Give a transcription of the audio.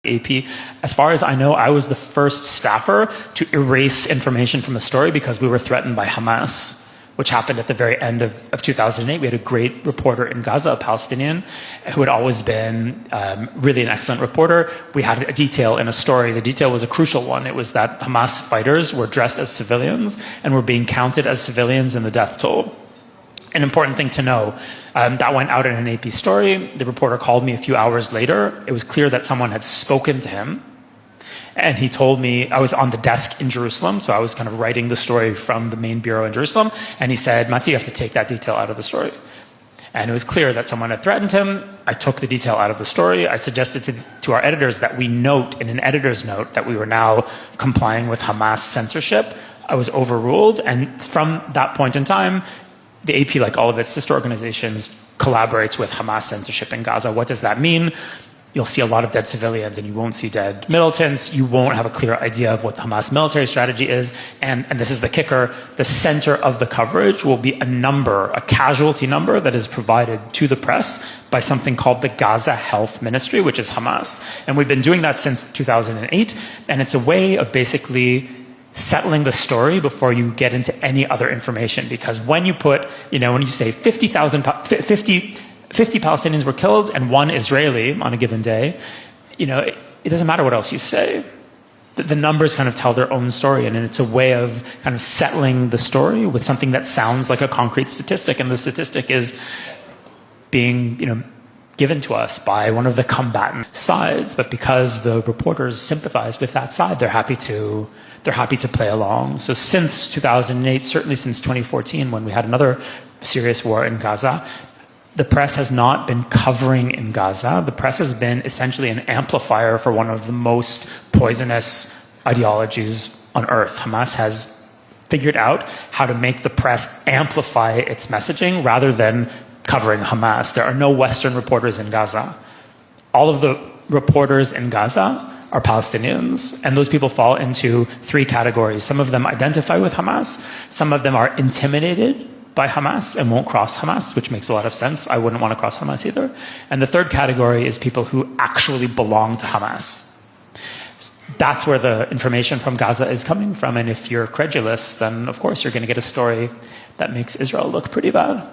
AP. As far as I know, I was the first staffer to erase information from a story because we were threatened by Hamas, which happened at the very end of 2008. We had a great reporter in Gaza, a Palestinian, who had always been really an excellent reporter. We had a detail in a story. The detail was a crucial one. It was that Hamas fighters were dressed as civilians and were being counted as civilians in the death toll. An important thing to know, that went out in an AP story. The reporter called me a few hours later. It was clear that someone had spoken to him. And he told me, I was on the desk in Jerusalem, so I was kind of writing the story from the main bureau in Jerusalem. And he said, Mati, you have to take that detail out of the story. And it was clear that someone had threatened him. I took the detail out of the story. I suggested to our editors that we note in an editor's note that we were now complying with Hamas censorship. I was overruled. And from that point in time, the AP, like all of its sister organizations, collaborates with Hamas censorship in Gaza. What does that mean? You'll see a lot of dead civilians and you won't see dead militants. You won't have a clear idea of what the Hamas military strategy is. And this is the kicker, the center of the coverage will be a number, a casualty number that is provided to the press by something called the Gaza Health Ministry, which is Hamas. And we've been doing that since 2008. And it's a way of basically settling the story before you get into any other information. Because when you put, when you say 50 Palestinians were killed and 1 Israeli on a given day, it doesn't matter what else you say. The numbers kind of tell their own story, and it's a way of kind of settling the story with something that sounds like a concrete statistic, and the statistic is being, given to us by one of the combatant sides. But because the reporters sympathize with that side, they're happy to play along. So since 2008, certainly since 2014, when we had another serious war in Gaza, the press has not been covering in Gaza. The press has been essentially an amplifier for one of the most poisonous ideologies on earth. Hamas has figured out how to make the press amplify its messaging rather than covering Hamas. There are no Western reporters in Gaza. All of the reporters in Gaza are Palestinians, and those people fall into 3 categories. Some of them identify with Hamas. Some of them are intimidated by Hamas and won't cross Hamas, which makes a lot of sense. I wouldn't want to cross Hamas either. And the third category is people who actually belong to Hamas. That's where the information from Gaza is coming from. And if you're credulous, then of course you're going to get a story that makes Israel look pretty bad.